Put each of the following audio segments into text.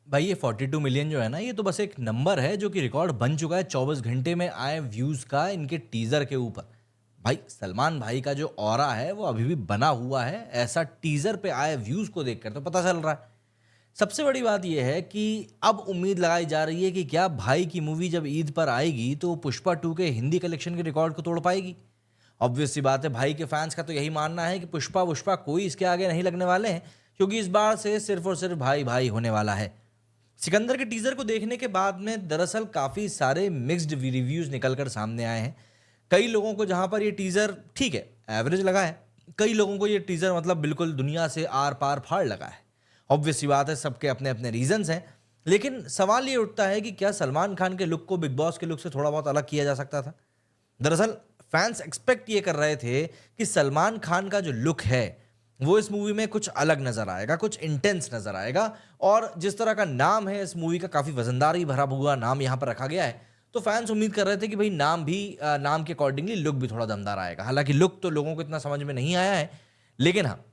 भाई ये 42 मिलियन जो है ना, ये तो बस एक नंबर है जो कि रिकॉर्ड बन चुका है 24 घंटे में आए व्यूज़ का इनके टीज़र के ऊपर। भाई सलमान भाई का जो ऑरा है वो अभी भी बना हुआ है, ऐसा टीज़र पे आए व्यूज़ को देखकर तो पता चल रहा है। सबसे बड़ी बात ये है कि अब उम्मीद लगाई जा रही है कि क्या भाई की मूवी जब ईद पर आएगी तो पुष्पा 2 के हिंदी कलेक्शन के रिकॉर्ड को तोड़ पाएगी। ऑब्वियस सी बात है, भाई के फैंस का तो यही मानना है कि पुष्पा पुष्पा कोई इसके आगे नहीं लगने वाले हैं, क्योंकि इस बार से सिर्फ और सिर्फ भाई भाई होने वाला है। सिकंदर के टीजर को देखने के बाद में दरअसल काफ़ी सारे मिक्स्ड रिव्यूज़ निकल कर सामने आए हैं। कई लोगों को जहां पर ये टीज़र ठीक है, एवरेज लगा है। कई लोगों को ये टीज़र मतलब बिल्कुल दुनिया से आर पार फाड़ लगा है। ऑब्वियस सी बात है, सबके अपने अपने रीजंस हैं। लेकिन सवाल ये उठता है कि क्या सलमान खान के लुक को बिग बॉस के लुक से थोड़ा बहुत अलग किया जा सकता था। दरअसल फैंस एक्सपेक्ट ये कर रहे थे कि सलमान खान का जो लुक है वो इस मूवी में कुछ अलग नजर आएगा, कुछ इंटेंस नजर आएगा। और जिस तरह का नाम है इस मूवी का, काफी वजनदारी भरा हुआ नाम यहाँ पर रखा गया है, तो फैंस उम्मीद कर रहे थे कि भाई नाम भी नाम के अकॉर्डिंगली लुक भी थोड़ा दमदार आएगा। हालांकि लुक तो लोगों को इतना समझ में नहीं आया है, लेकिन हाँ,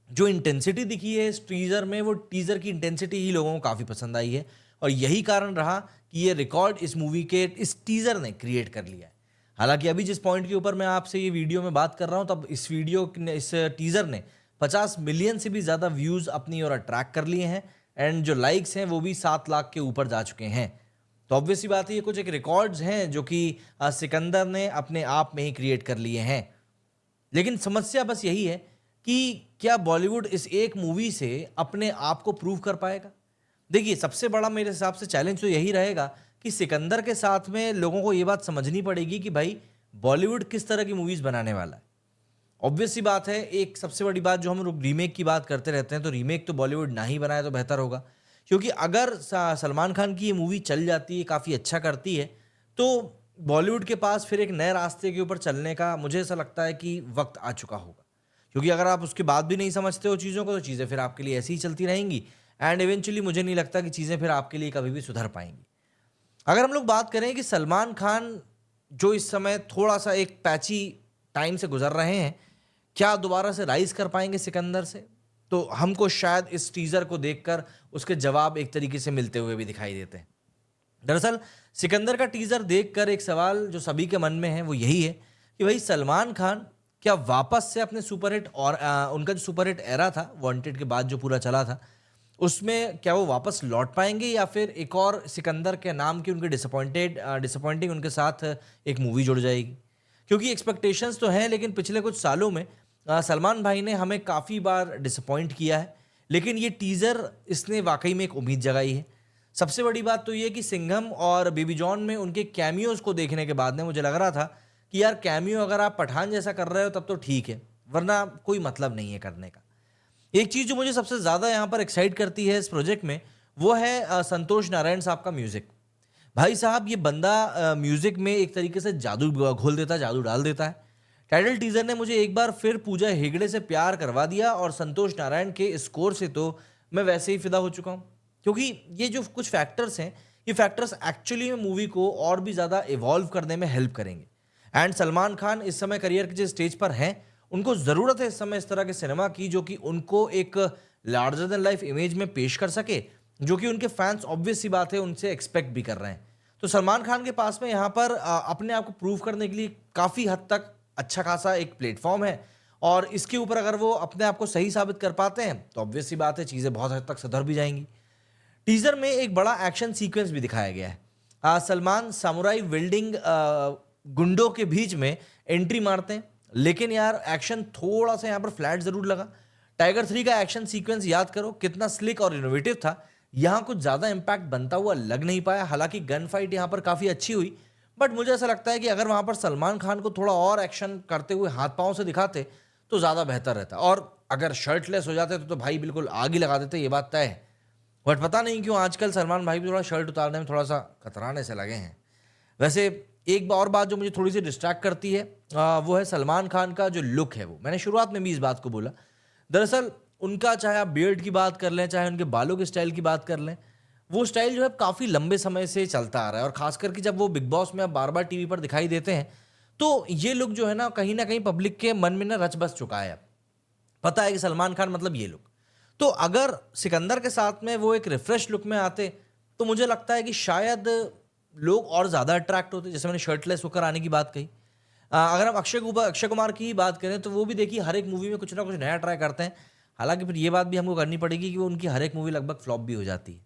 जो इंटेंसिटी दिखी है इस टीजर में, वो टीजर की इंटेंसिटी ही लोगों को काफी पसंद आई है। और यही कारण रहा कि ये रिकॉर्ड इस मूवी के इस टीजर ने क्रिएट कर लिया है। हालांकि अभी जिस पॉइंट के ऊपर मैं आपसे ये वीडियो में बात कर रहा हूं, तब इस टीजर ने 50 मिलियन से भी ज़्यादा व्यूज़ अपनी ओर अट्रैक्ट कर लिए हैं। एंड जो लाइक्स हैं वो भी 7 लाख के ऊपर जा चुके हैं। तो ऑब्वियस सी बात है, ये कुछ एक रिकॉर्ड्स हैं जो कि सिकंदर ने अपने आप में ही क्रिएट कर लिए हैं। लेकिन समस्या बस यही है कि क्या बॉलीवुड इस एक मूवी से अपने आप को प्रूव कर पाएगा। देखिए, सबसे बड़ा मेरे हिसाब से चैलेंज तो यही रहेगा कि सिकंदर के साथ में लोगों को ये बात समझनी पड़ेगी कि भाई बॉलीवुड किस तरह की मूवीज़ बनाने वाला है। ऑब्वियस सी बात है, एक सबसे बड़ी बात, जो हम लोग रीमेक की बात करते रहते हैं, तो रीमेक तो बॉलीवुड ना ही बनाए तो बेहतर होगा। क्योंकि अगर सलमान खान की ये मूवी चल जाती है, काफ़ी अच्छा करती है, तो बॉलीवुड के पास फिर एक नए रास्ते के ऊपर चलने का मुझे ऐसा लगता है कि वक्त आ चुका होगा। क्योंकि अगर आप उसके बाद भी नहीं समझते हो चीज़ों को, तो चीज़ें फिर आपके लिए ऐसी ही चलती रहेंगी। एंड इवेंचुअली मुझे नहीं लगता कि चीज़ें फिर आपके लिए कभी भी सुधर पाएंगी। अगर हम लोग बात करें कि सलमान खान जो इस समय थोड़ा सा एक पैची टाइम से गुजर रहे हैं, क्या दोबारा से राइज कर पाएंगे सिकंदर से, तो हमको शायद इस टीजर को देखकर उसके जवाब एक तरीके से मिलते हुए भी दिखाई देते हैं। दरअसल सिकंदर का टीजर देखकर एक सवाल जो सभी के मन में है वो यही है कि भाई सलमान खान क्या वापस से अपने सुपरहिट और उनका जो सुपरहिट एरा था वांटेड के बाद जो पूरा चला था, उसमें क्या वो वापस लौट पाएंगे, या फिर एक और सिकंदर के नाम की उनके डिसअपॉइंटिंग उनके साथ एक मूवी जुड़ जाएगी। क्योंकि एक्सपेक्टेशंस तो हैं, लेकिन पिछले कुछ सालों में सलमान भाई ने हमें काफ़ी बार डिसअपॉइंट किया है। लेकिन ये टीज़र इसने वाकई में एक उम्मीद जगाई है। सबसे बड़ी बात तो ये कि सिंघम और बेबी जॉन में उनके कैमियोज को देखने के बाद में मुझे लग रहा था कि यार, कैमियो अगर आप पठान जैसा कर रहे हो तब तो ठीक है, वरना कोई मतलब नहीं है करने का। एक चीज़ जो मुझे सबसे ज़्यादा यहाँ पर एक्साइट करती है इस प्रोजेक्ट में, वो है संतोष नारायण साहब का म्यूज़िक। भाई साहब, ये बंदा म्यूज़िक में एक तरीके से जादू घोल देता है, जादू डाल देता है। टाइटल टीजर ने मुझे एक बार फिर पूजा हेगड़े से प्यार करवा दिया, और संतोष नारायण के स्कोर से तो मैं वैसे ही फिदा हो चुका हूँ। क्योंकि ये जो कुछ फैक्टर्स हैं, ये फैक्टर्स एक्चुअली में मूवी को और भी ज़्यादा इवॉल्व करने में हेल्प करेंगे। एंड सलमान खान इस समय करियर के जिस स्टेज पर हैं, उनको ज़रूरत है इस समय इस तरह के सिनेमा की जो कि उनको एक लार्जर देन लाइफ इमेज में पेश कर सके, जो कि उनके फैंस ऑब्वियस सी बात है उनसे एक्सपेक्ट भी कर रहे हैं। तो सलमान खान के पास में यहाँ पर अपने आप को प्रूव करने के लिए काफ़ी हद तक अच्छा खासा एक प्लेटफॉर्म है। और इसके ऊपर अगर वो अपने आप को सही साबित कर पाते हैं, तो ऑब्वियस सी बात है चीज़ें बहुत हद तक सुधर भी जाएंगी। टीजर में एक बड़ा एक्शन सीक्वेंस भी दिखाया गया है। सलमान सामुराई वेल्डिंग गुंडों के बीच में एंट्री मारते हैं, लेकिन यार एक्शन थोड़ा सा यहाँ पर फ्लैट जरूर लगा। टाइगर 3 का एक्शन सीक्वेंस याद करो कितना स्लिक और इनोवेटिव था। यहाँ कुछ ज़्यादा इम्पैक्ट बनता हुआ लग नहीं पाया। हालांकि गन फाइट यहाँ पर काफ़ी अच्छी हुई, बट मुझे ऐसा लगता है कि अगर वहाँ पर सलमान खान को थोड़ा और एक्शन करते हुए हाथ पाँव से दिखाते तो ज़्यादा बेहतर रहता। और अगर शर्टलेस हो जाते तो भाई बिल्कुल आग ही लगा देते, ये बात तय है। बट पता नहीं क्यों आजकल सलमान भाई भी थोड़ा शर्ट उतारने में थोड़ा सा कतराने से लगे हैं। वैसे एक और बात जो मुझे थोड़ी सी डिस्ट्रैक्ट करती है, वो है सलमान खान का जो लुक है। वो मैंने शुरुआत में भी इस बात को बोला। दरअसल उनका, चाहे आप बियर्ड की बात कर लें, चाहे उनके बालों के स्टाइल की बात कर लें, वो स्टाइल जो है काफ़ी लंबे समय से चलता आ रहा है। और खास करके जब वो बिग बॉस में अब बार बार टीवी पर दिखाई देते हैं, तो ये लुक जो है ना कहीं पब्लिक के मन में ना रच बस चुका है अब। पता है कि सलमान खान मतलब ये लुक। तो अगर सिकंदर के साथ में वो एक रिफ्रेश लुक में आते तो मुझे लगता है कि शायद लोग और ज़्यादा अट्रैक्ट होते। जैसे मैंने शर्टलेस होकर आने की बात कही। अगर हम अक्षय कुमार की ही बात करें तो वो भी देखिए हर एक मूवी में कुछ ना कुछ नया ट्राई करते हैं। हालांकि फिर ये बात भी हमको करनी पड़ेगी कि वो उनकी हर एक मूवी लगभग फ्लॉप भी हो जाती है।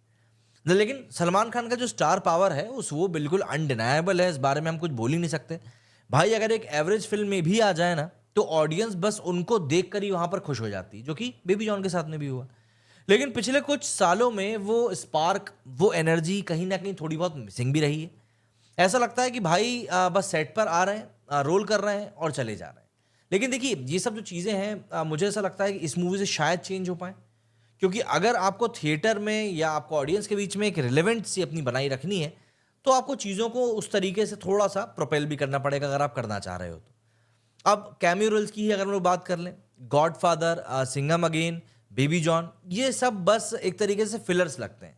लेकिन सलमान खान का जो स्टार पावर है उस वो बिल्कुल अनडिनायबल है, इस बारे में हम कुछ बोल ही नहीं सकते। भाई अगर एक एवरेज फिल्म में भी आ जाए ना तो ऑडियंस बस उनको देखकर ही वहां पर खुश हो जाती है, जो कि बेबी जॉन के साथ में भी हुआ। लेकिन पिछले कुछ सालों में वो स्पार्क, वो एनर्जी कहीं ना कहीं थोड़ी बहुत मिसिंग भी रही है। ऐसा लगता है कि भाई बस सेट पर आ रहे हैं, रोल कर रहे हैं और चले जा रहे हैं। लेकिन देखिए ये सब जो चीज़ें हैं, मुझे ऐसा लगता है कि इस मूवी से शायद चेंज हो पाए। क्योंकि अगर आपको थिएटर में या आपको ऑडियंस के बीच में एक रिलेवेंसी अपनी बनाई रखनी है तो आपको चीज़ों को उस तरीके से थोड़ा सा प्रोपेल भी करना पड़ेगा, अगर आप करना चाह रहे हो तो। अब कैमियो रोल्स की ही अगर हम लोग बात कर लें, godfather, Singham again, baby John, ये सब बस एक तरीके से फिलर्स लगते हैं।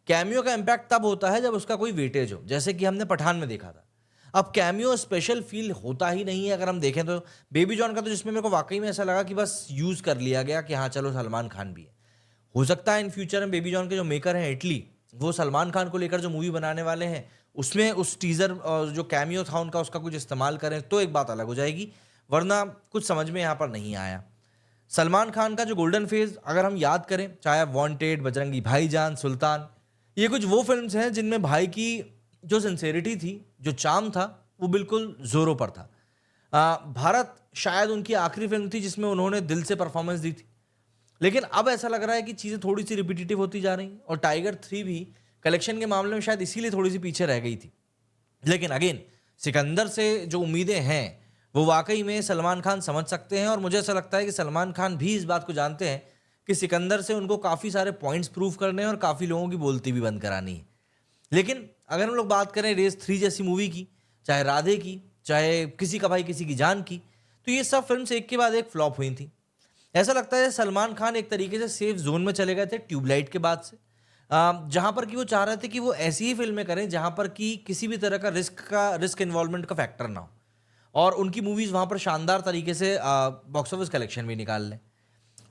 कैमियो का इम्पैक्ट तब होता है जब उसका कोई वेटेज हो, जैसे कि हमने पठान में देखा था। अब कैमियो स्पेशल फील होता ही नहीं है अगर हम देखें तो। बेबी जॉन का तो जिसमें मेरे को वाकई में ऐसा लगा कि बस यूज़ कर लिया गया कि हाँ चलो सलमान खान भी है। हो सकता है इन फ्यूचर में बेबी जॉन के जो मेकर हैं इटली, वो सलमान खान को लेकर जो मूवी बनाने वाले हैं उसमें उस टीजर और जो कैमियो था उनका उसका कुछ इस्तेमाल करें तो एक बात अलग हो जाएगी, वरना कुछ समझ में यहाँ पर नहीं आया। सलमान खान का जो गोल्डन फेज अगर हम याद करें, चाहे वांटेड, बजरंगी भाईजान, सुल्तान, ये कुछ वो फिल्म्स हैं जिनमें भाई की जो सिंसेरिटी थी, जो चार्म था, वो बिल्कुल जोरों पर था। भारत शायद उनकी आखिरी फिल्म थी जिसमें उन्होंने दिल से परफॉर्मेंस दी थी। लेकिन अब ऐसा लग रहा है कि चीज़ें थोड़ी सी रिपीटेटिव होती जा रही हैं और टाइगर 3 भी कलेक्शन के मामले में शायद इसीलिए थोड़ी सी पीछे रह गई थी। लेकिन अगेन सिकंदर से जो उम्मीदें हैं वो वाकई में सलमान खान समझ सकते हैं और मुझे ऐसा लगता है कि सलमान खान भी इस बात को जानते हैं कि सिकंदर से उनको काफ़ी सारे पॉइंट्स प्रूव करने हैं और काफ़ी लोगों की बोलती भी बंद करानी है। लेकिन अगर हम लोग बात करें रेस 3 जैसी मूवी की, चाहे राधे की, चाहे किसी का भाई किसी की जान की, तो ये सब फिल्म एक के बाद एक फ्लॉप हुई थी। ऐसा लगता है सलमान खान एक तरीके से सेफ जोन में चले गए थे ट्यूबलाइट के बाद से, जहां पर कि वो चाह रहे थे कि वो ऐसी ही फिल्में करें जहां पर कि किसी भी तरह का रिस्क इन्वॉल्वमेंट का फैक्टर ना हो और उनकी मूवीज वहां पर शानदार तरीके से बॉक्स ऑफिस कलेक्शन भी निकाल लें।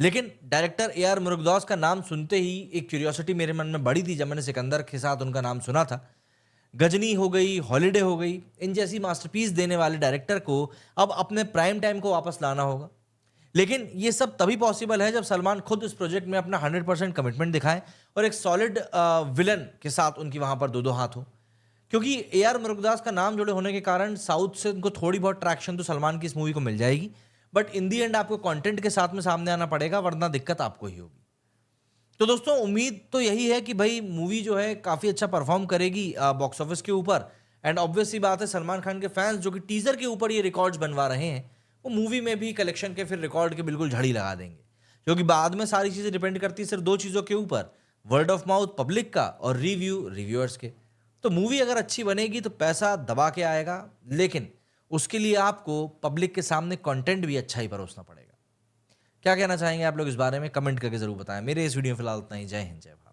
लेकिन डायरेक्टर ए आर मुरुगदॉस का नाम सुनते ही एक क्यूरियोसिटी मेरे मन में बढ़ी थी जब मैंने सिकंदर के साथ उनका नाम सुना था। गजनी हो गई, हॉलीडे हो गई, इन जैसी मास्टरपीस देने वाले डायरेक्टर को अब अपने प्राइम टाइम को वापस लाना होगा। लेकिन ये सब तभी पॉसिबल है जब सलमान खुद इस प्रोजेक्ट में अपना 100% कमिटमेंट दिखाएं और एक सॉलिड विलन के साथ उनकी वहां पर दो दो हाथ हो। क्योंकि ए आर मुरुगदास का नाम जुड़े होने के कारण साउथ से उनको थोड़ी बहुत ट्रैक्शन तो सलमान की इस मूवी को मिल जाएगी, बट इन दी एंड आपको कंटेंट के साथ में सामने आना पड़ेगा, वरना दिक्कत आपको ही होगी। तो दोस्तों उम्मीद तो यही है कि भाई मूवी जो है काफ़ी अच्छा परफॉर्म करेगी बॉक्स ऑफिस के ऊपर। एंड ऑब्वियस सी बात है सलमान खान के फैंस जो कि टीजर के ऊपर ये रिकॉर्ड्स बनवा रहे हैं वो मूवी में भी कलेक्शन के फिर रिकॉर्ड के बिल्कुल झड़ी लगा देंगे। क्योंकि बाद में सारी चीज़ें डिपेंड करती है सिर्फ दो चीज़ों के ऊपर, वर्ड ऑफ माउथ पब्लिक का और रिव्यू रिव्यूअर्स के। तो मूवी अगर अच्छी बनेगी तो पैसा दबा के आएगा, लेकिन उसके लिए आपको पब्लिक के सामने कंटेंट भी अच्छा ही परोसना पड़ेगा। क्या कहना चाहेंगे आप लोग इस बारे में? कमेंट करके जरूर बताएं। मेरे इस वीडियो में फिलहाल इतना ही। जय हिंद, जय भारत।